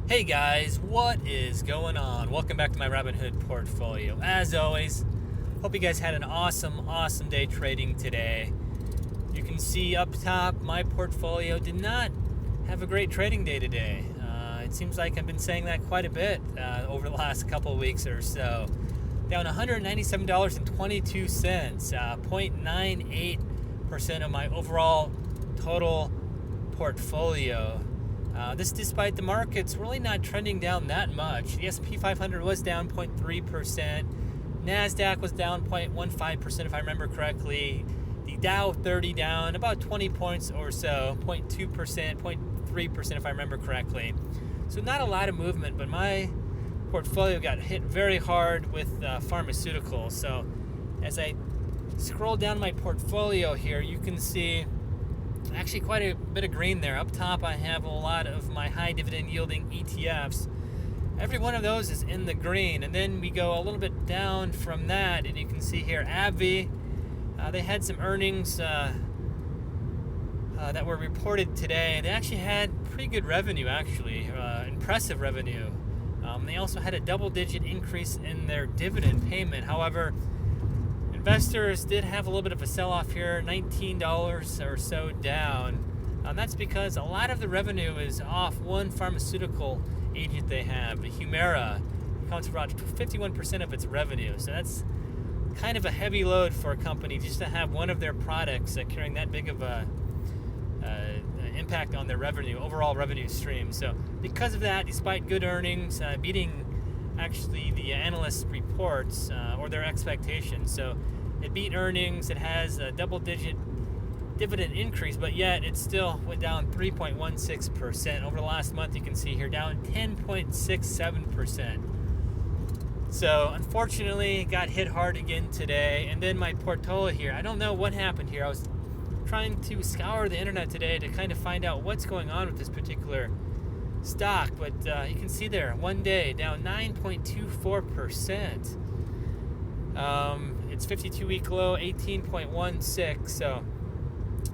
Hey guys, what is going on? Welcome back to my Robinhood portfolio. As always, hope you guys had an awesome day trading today. You can see up top, my portfolio did not have a great trading day today. It seems like I've been saying that quite a bit over the last couple of weeks or so. Down $197.22, 0.98% of my overall total portfolio. This despite the markets really not trending down that much. The S&P 500 was down 0.3%. NASDAQ was down 0.15% if I remember correctly. The Dow 30 down about 20 points or so, 0.2%, 0.3% if I remember correctly. So not a lot of movement, but my portfolio got hit very hard with pharmaceuticals. So as I scroll down my portfolio here, you can see actually quite a bit of green there. Up top I have a lot of my high dividend yielding ETFs. Every one of those is in the green, and then we go a little bit down from that, and you can see here AbbVie, they had some earnings that were reported today. They actually had pretty good revenue, actually, impressive revenue. They also had a double-digit increase in their dividend payment. However, investors did have a little bit of a sell-off here, $19 or so down. That's because a lot of the revenue is off one pharmaceutical agent they have, the Humira. It accounts for about 51% of its revenue. So that's kind of a heavy load for a company just to have one of their products carrying that big of a impact on their revenue, overall revenue stream. So because of that, despite good earnings, beating actually the analyst reports or their expectations. So it beat earnings, it has a double-digit dividend increase, but yet it still went down 3.16%. Over the last month, you can see here, down 10.67%. So unfortunately, it got hit hard again today. And then my portfolio here, I don't know what happened here. I was trying to scour the internet today to kind of find out what's going on with this particular stock, but you can see there, one day down 9.24%. Its 52-week low 18.16, so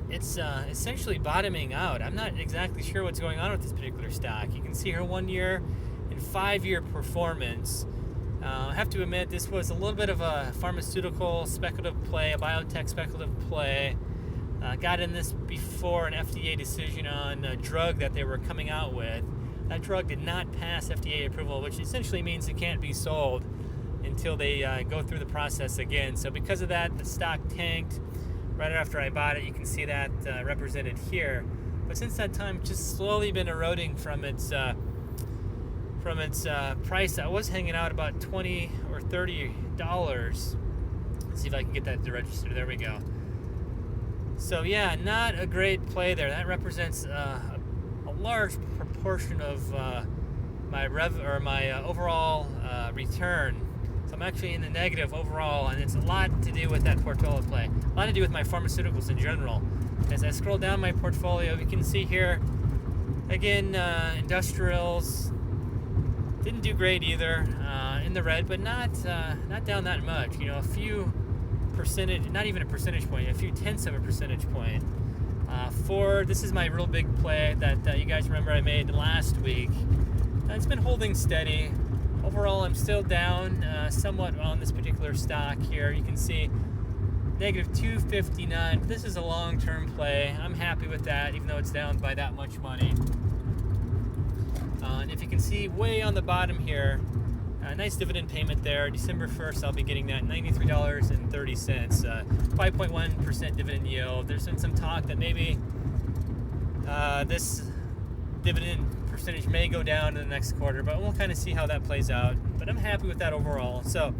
it's essentially bottoming out. I'm not exactly sure what's going on with this particular stock. You can see her 1 year and 5 year performance. I have to admit, this was a little bit of a pharmaceutical speculative play, a biotech speculative play. Got in this before an FDA decision on a drug that they were coming out with. That drug did not pass FDA approval, which essentially means it can't be sold until they go through the process again. So because of that, the stock tanked right after I bought it. You can see that represented here. But since that time, it's just slowly been eroding from its price. I was hanging out about $20 or $30. Let's see if I can get that to register. There we go. So yeah, not a great play there. That represents a large proportion of my overall return. So I'm actually in the negative overall, and it's a lot to do with that portfolio play. A lot to do with my pharmaceuticals in general. As I scroll down my portfolio, you can see here, again, industrials didn't do great either, in the red, but not down that much. You know, a few percentage, not even a percentage point, a few tenths of a percentage point. Ford, this is my real big play that you guys remember I made last week. It's been holding steady. Overall, I'm still down somewhat on this particular stock here. You can see negative 259. This is a long-term play. I'm happy with that, even though it's down by that much money. And if you can see way on the bottom here, nice dividend payment there. December 1st, I'll be getting that $93.30, 5.1% dividend yield. There's been some talk that maybe this dividend percentage may go down in the next quarter, but we'll kind of see how that plays out. But I'm happy with that overall. So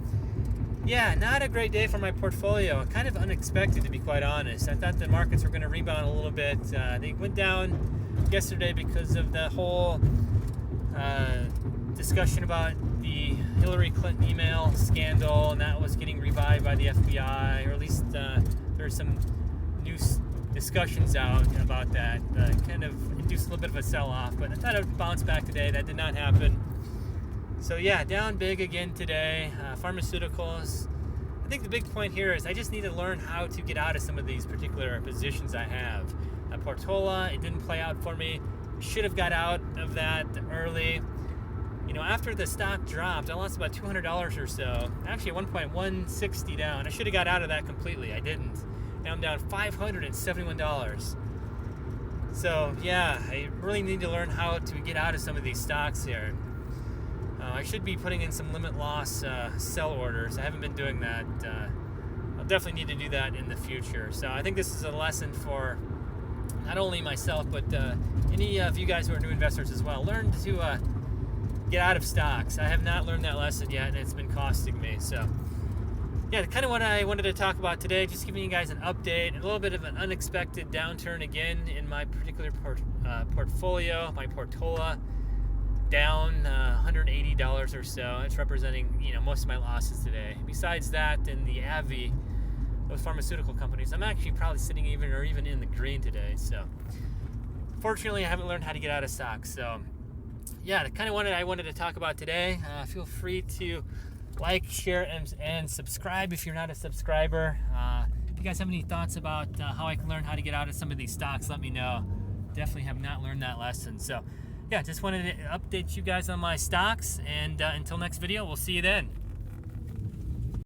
yeah, not a great day for my portfolio. Kind of unexpected, to be quite honest. I thought the markets were going to rebound a little bit. They went down yesterday because of the whole discussion about the Hillary Clinton email scandal, and that was getting revived by the FBI, or at least there's some new discussions out about that. Kind of induced a little bit of a sell-off, but I thought it would bounce back today. That did not happen. So yeah, down big again today. Pharmaceuticals. I think the big point here is I just need to learn how to get out of some of these particular positions I have. Portola, it didn't play out for me. Should have got out of that early. you know, after the stock dropped, I lost about $200 or so. Actually, at one point, 160 down. I should have got out of that completely. I didn't. Now I'm down $571. So yeah, I really need to learn how to get out of some of these stocks here. I should be putting in some limit loss sell orders. I haven't been doing that. I'll definitely need to do that in the future. So I think this is a lesson for not only myself, but any of you guys who are new investors as well. Learn to get out of stocks. I have not learned that lesson yet, and it's been costing me. So yeah, kind of what I wanted to talk about today, just giving you guys an update, a little bit of an unexpected downturn again in my particular portfolio, my Portola, down $180 or so. It's representing, you know, most of my losses today. Besides that, in the AbbVie, those pharmaceutical companies, I'm actually probably sitting even in the green today. So fortunately, I haven't learned how to get out of stocks. So yeah, kind of I wanted to talk about today. Feel free to like, share, and subscribe if you're not a subscriber. If you guys have any thoughts about how I can learn how to get out of some of these stocks, let me know. Definitely have not learned that lesson. So yeah, just wanted to update you guys on my stocks, and until next video, we'll see you then.